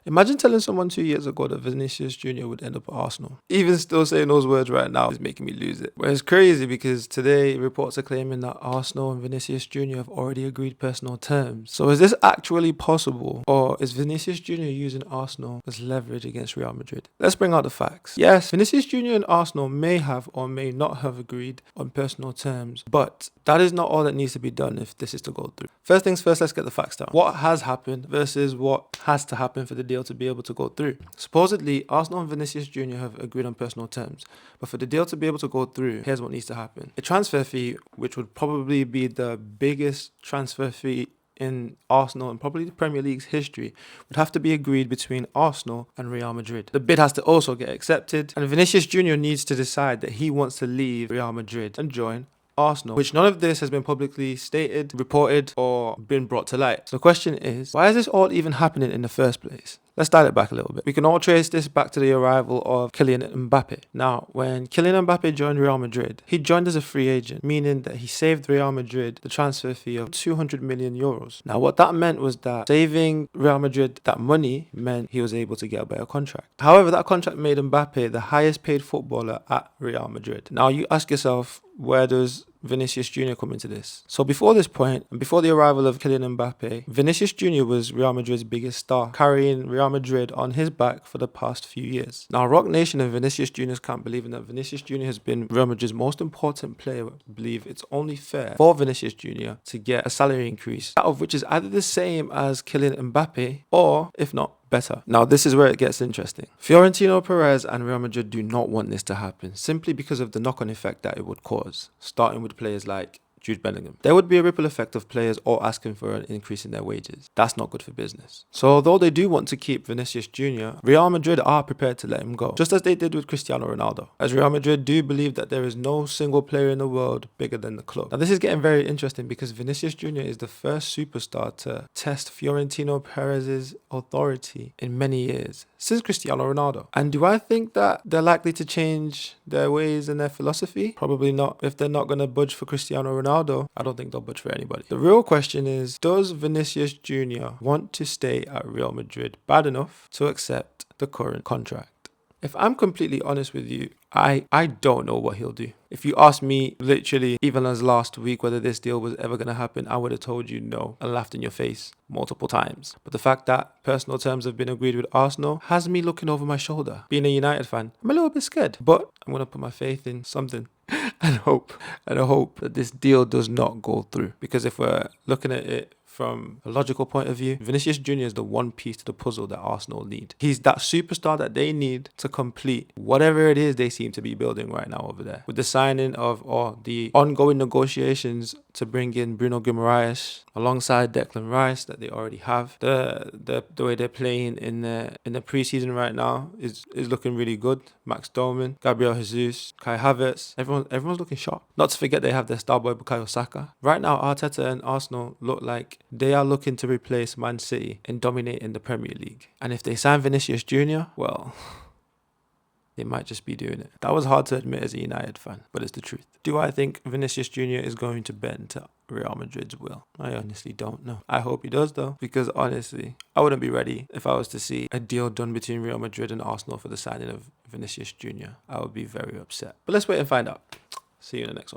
Imagine telling someone 2 years ago that Vinicius Jr. would end up at Arsenal. Even still saying those words right now is making me lose it. But it's crazy because today reports are claiming that Arsenal and Vinicius Jr. have already agreed personal terms. So is this actually possible? Or is Vinicius Jr. using Arsenal as leverage against Real Madrid? Let's bring out the facts. Yes, Vinicius Jr. and Arsenal may have or may not have agreed on personal terms, but that is not all that needs to be done if this is to go through. First things first, let's get the facts down. What has happened versus what has to happen for the deal to be able to go through. Supposedly, Arsenal and Vinicius Jr. have agreed on personal terms, but for the deal to be able to go through, here's what needs to happen. A transfer fee, which would probably be the biggest transfer fee in Arsenal and probably the Premier League's history, would have to be agreed between Arsenal and Real Madrid. The bid has to also get accepted, and Vinicius Jr. needs to decide that he wants to leave Real Madrid and join Arsenal, which none of this has been publicly stated, reported, or been brought to light. So the question is, why is this all even happening in the first place? Let's dial it back a little bit. We can all trace this back to the arrival of Kylian Mbappe. Now, when Kylian Mbappe joined Real Madrid, he joined as a free agent, meaning that he saved Real Madrid the transfer fee of 200 million euros. Now, what that meant was that saving Real Madrid that money meant he was able to get a better contract. However, that contract made Mbappe the highest paid footballer at Real Madrid. Now, you ask yourself, where does Vinicius Jr. come into this? So before this point, and before the arrival of Kylian Mbappe, Vinicius Jr. was Real Madrid's biggest star, carrying Real Madrid on his back for the past few years. Now, Roc Nation and Vinicius Jr.'s camp believing that Vinicius Jr. has been Real Madrid's most important player believe it's only fair for Vinicius Jr. to get a salary increase, out of which is either the same as Kylian Mbappe or, if not, better. Now, this is where it gets interesting. Florentino Perez and Real Madrid do not want this to happen, simply because of the knock-on effect that it would cause, starting with players like Jude Bellingham. There would be a ripple effect of players all asking for an increase in their wages. That's not good for business. So although they do want to keep Vinicius Jr., Real Madrid are prepared to let him go, just as they did with Cristiano Ronaldo, as Real Madrid do believe that there is no single player in the world bigger than the club. Now, this is getting very interesting because Vinicius Jr. is the first superstar to test Florentino Perez's authority in many years, since Cristiano Ronaldo. And do I think that they're likely to change their ways and their philosophy? Probably not. If they're not going to budge for Cristiano Ronaldo, I don't think they'll budge for anybody. The real question is, does Vinicius Jr. want to stay at Real Madrid bad enough to accept the current contract? If I'm completely honest with you, I don't know what he'll do. If you asked me literally even as last week whether this deal was ever going to happen, I would have told you no and laughed in your face multiple times. But the fact that personal terms have been agreed with Arsenal has me looking over my shoulder. Being a United fan, I'm a little bit scared, but I'm going to put my faith in something and hope that this deal does not go through. Because if we're looking at it from a logical point of view, Vinicius Jr. is the one piece to the puzzle that Arsenal need. He's that superstar that they need to complete whatever it is they seem to be building right now over there. With the signing of, or the ongoing negotiations to bring in Bruno Guimaraes alongside Declan Rice that they already have. The way they're playing in the preseason right now is looking really good. Max Doman, Gabriel Jesus, Kai Havertz, everyone's looking sharp. Not to forget they have their star boy Bukayo Saka. Right now, Arteta and Arsenal look like they are looking to replace Man City in dominating the Premier League. And if they sign Vinicius Jr., well, they might just be doing it. That was hard to admit as a United fan, but it's the truth. Do I think Vinicius Jr. is going to bend to Real Madrid's will? I honestly don't know. I hope he does though, because honestly, I wouldn't be ready if I was to see a deal done between Real Madrid and Arsenal for the signing of Vinicius Jr. I would be very upset. But let's wait and find out. See you in the next one.